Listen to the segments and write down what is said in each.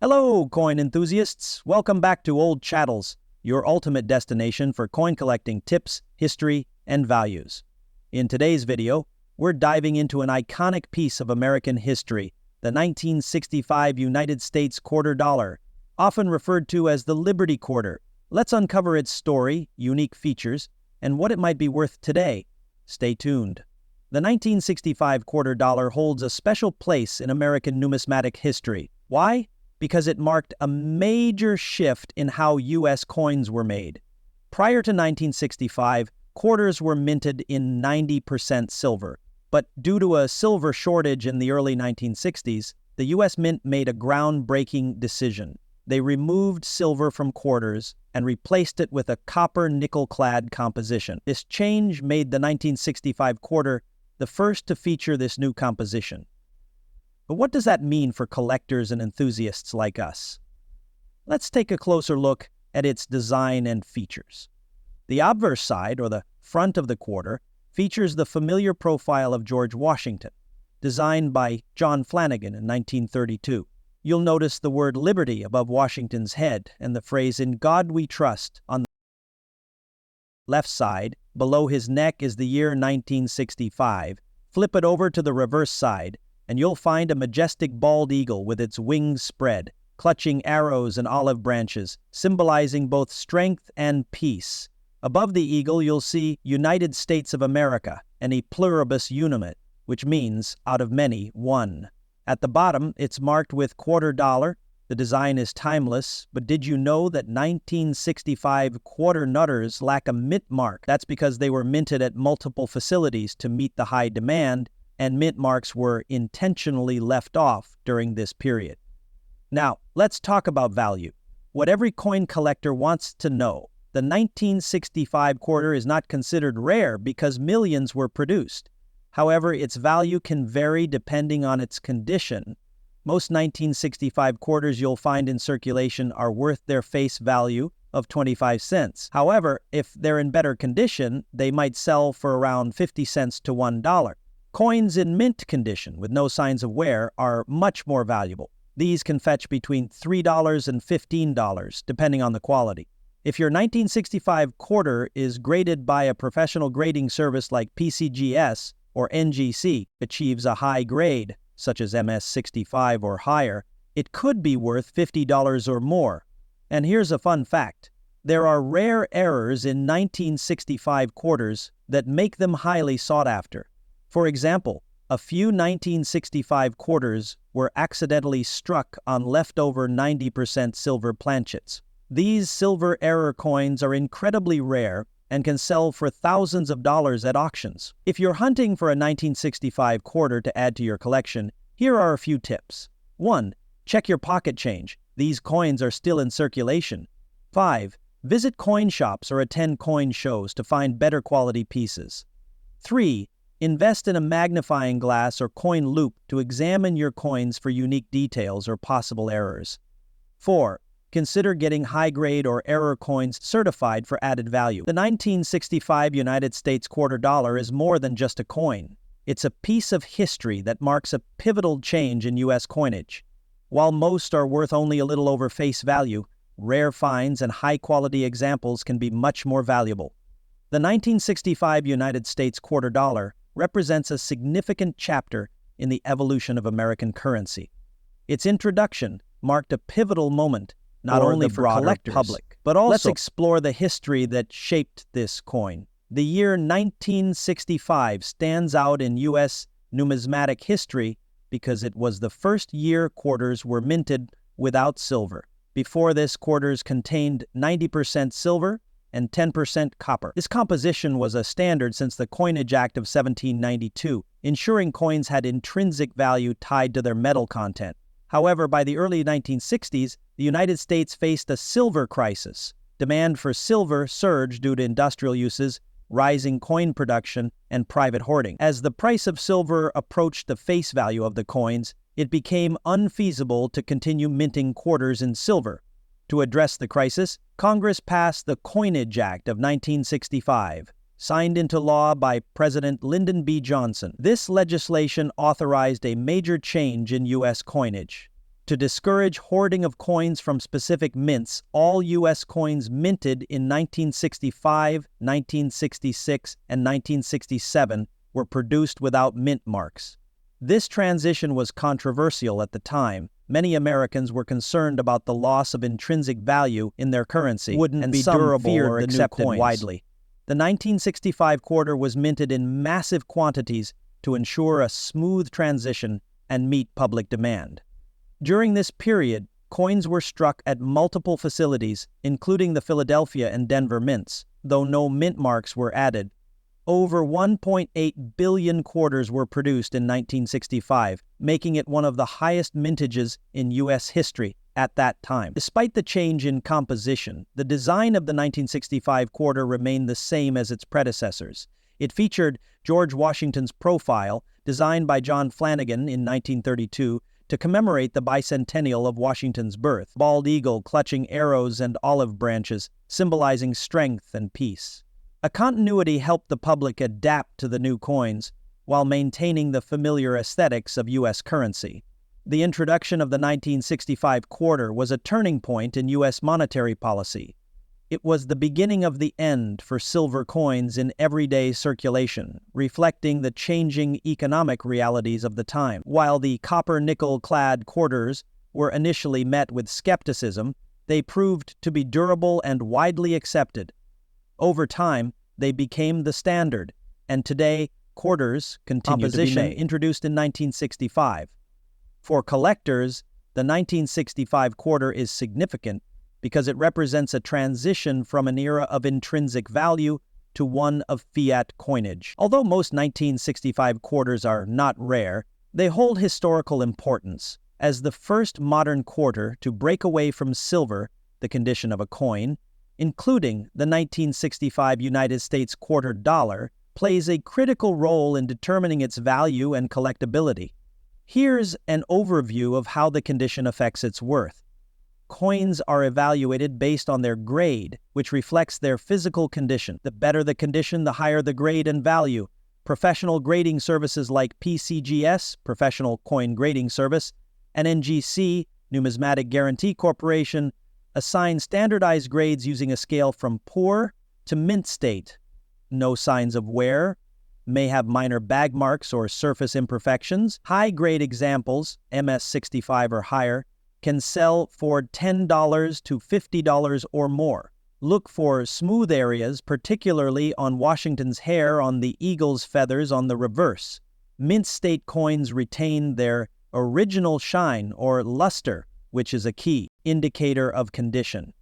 Hello, coin enthusiasts! Welcome back to Old Chattels, your ultimate destination for coin collecting tips, history, and values. In today's video, we're diving into an iconic piece of American history, the 1965 United States quarter dollar, often referred to as the Liberty Quarter. Let's uncover its story, unique features, and what it might be worth today. Stay tuned. The 1965 quarter dollar holds a special place in American numismatic history. Why? Because it marked a major shift in how U.S. coins were made. Prior to 1965, quarters were minted in 90% silver. But due to a silver shortage in the early 1960s, the U.S. Mint made a groundbreaking decision. They removed silver from quarters and replaced it with a copper-nickel-clad composition. This change made the 1965 quarter the first to feature this new composition. But what does that mean for collectors and enthusiasts like us? Let's take a closer look at its design and features. The obverse side, or the front of the quarter, features the familiar profile of George Washington, designed by John Flanagan in 1932. You'll notice the word Liberty above Washington's head and the phrase "In God We Trust" on the left side. Below his neck is the year 1965. Flip it over to the reverse side, and you'll find a majestic bald eagle with its wings spread, clutching arrows and olive branches, symbolizing both strength and peace. Above the eagle, you'll see United States of America and E pluribus unum, which means out of many, one. At the bottom, it's marked with quarter dollar. The design is timeless, but did you know that 1965 quarter nutters lack a mint mark? That's because they were minted at multiple facilities to meet the high demand, and mint marks were intentionally left off during this period. Now, let's talk about value. What every coin collector wants to know: the 1965 quarter is not considered rare because millions were produced. However, its value can vary depending on its condition. Most 1965 quarters you'll find in circulation are worth their face value of 25 cents. However, if they're in better condition, they might sell for around 50 cents to $1. Coins in mint condition with no signs of wear are much more valuable. These can fetch between $3 and $15, depending on the quality. If your 1965 quarter is graded by a professional grading service like PCGS or NGC, achieves a high grade, such as MS65 or higher, it could be worth $50 or more. And here's a fun fact: there are rare errors in 1965 quarters that make them highly sought after. For example, a few 1965 quarters were accidentally struck on leftover 90% silver planchets. These silver error coins are incredibly rare and can sell for thousands of dollars at auctions. If you're hunting for a 1965 quarter to add to your collection, here are a few tips. 1. Check your pocket change. These coins are still in circulation. 5. Visit coin shops or attend coin shows to find better quality pieces. 3. Invest in a magnifying glass or coin loupe to examine your coins for unique details or possible errors. 4. Consider getting high-grade or error coins certified for added value. The 1965 United States quarter dollar is more than just a coin. It's a piece of history that marks a pivotal change in U.S. coinage. While most are worth only a little over face value, rare finds and high-quality examples can be much more valuable. The 1965 United States quarter dollar represents a significant chapter in the evolution of American currency. Its introduction marked a pivotal moment not only for collectors, public, but also. Let's explore the history that shaped this coin. The year 1965 stands out in U.S. numismatic history because it was the first year quarters were minted without silver. Before this, quarters contained 90% silver and 10% copper. This composition was a standard since the Coinage Act of 1792, ensuring coins had intrinsic value tied to their metal content. However, by the early 1960s, the United States faced a silver crisis. Demand for silver surged due to industrial uses, rising coin production, and private hoarding. As the price of silver approached the face value of the coins, it became unfeasible to continue minting quarters in silver. To address the crisis, Congress passed the Coinage Act of 1965, signed into law by President Lyndon B. Johnson. This legislation authorized a major change in U.S. coinage. To discourage hoarding of coins from specific mints, all U.S. coins minted in 1965, 1966, and 1967 were produced without mint marks. This transition was controversial at the time. Many Americans were concerned about the loss of intrinsic value in their currency, and be some durable feared or the accepted new coins. Widely. The 1965 quarter was minted in massive quantities to ensure a smooth transition and meet public demand. During this period, coins were struck at multiple facilities, including the Philadelphia and Denver mints, though no mint marks were added. Over 1.8 billion quarters were produced in 1965, making it one of the highest mintages in U.S. history at that time. Despite the change in composition, the design of the 1965 quarter remained the same as its predecessors. It featured George Washington's profile, designed by John Flanagan in 1932, to commemorate the bicentennial of Washington's birth, bald eagle clutching arrows and olive branches, symbolizing strength and peace. A continuity helped the public adapt to the new coins while maintaining the familiar aesthetics of U.S. currency. The introduction of the 1965 quarter was a turning point in U.S. monetary policy. It was the beginning of the end for silver coins in everyday circulation, reflecting the changing economic realities of the time. While the copper-nickel-clad quarters were initially met with skepticism, they proved to be durable and widely accepted. Over time, they became the standard, and today, quarters continue to be made. Introduced in 1965. For collectors, the 1965 quarter is significant because it represents a transition from an era of intrinsic value to one of fiat coinage. Although most 1965 quarters are not rare, they hold historical importance. As the first modern quarter to break away from silver, the condition of a coin, including the 1965 United States quarter dollar, plays a critical role in determining its value and collectability. Here's an overview of how the condition affects its worth. Coins are evaluated based on their grade, which reflects their physical condition. The better the condition, the higher the grade and value. Professional grading services like PCGS, Professional Coin Grading Service, and NGC, Numismatic Guarantee Corporation, assign standardized grades using a scale from poor to mint state. No signs of wear, may have minor bag marks or surface imperfections. High-grade examples, MS65 or higher, can sell for $10 to $50 or more. Look for smooth areas, particularly on Washington's hair on the eagle's feathers on the reverse. Mint state coins retain their original shine or luster, which is a key indicator of condition.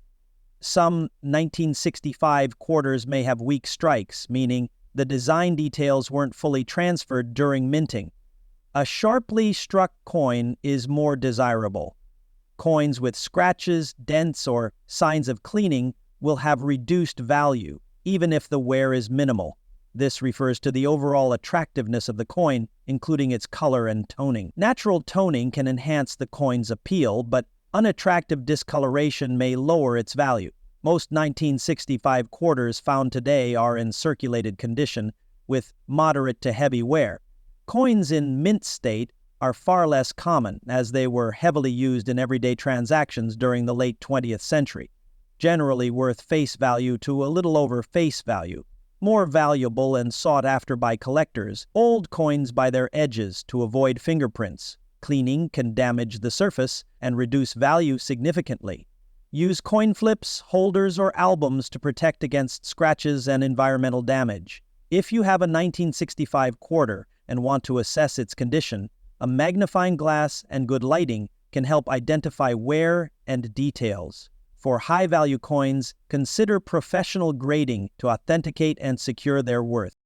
Some 1965 quarters may have weak strikes, meaning the design details weren't fully transferred during minting. A sharply struck coin is more desirable. Coins with scratches, dents, or signs of cleaning will have reduced value, even if the wear is minimal. This refers to the overall attractiveness of the coin, including its color and toning. Natural toning can enhance the coin's appeal, but unattractive discoloration may lower its value. Most 1965 quarters found today are in circulated condition, with moderate to heavy wear. Coins in mint state are far less common, as they were heavily used in everyday transactions during the late 20th century, generally worth face value to a little over face value. More valuable and sought after by collectors, old coins by their edges to avoid fingerprints. Cleaning can damage the surface and reduce value significantly. Use coin flips, holders, or albums to protect against scratches and environmental damage. If you have a 1965 quarter and want to assess its condition, a magnifying glass and good lighting can help identify wear and details. For high-value coins, consider professional grading to authenticate and secure their worth.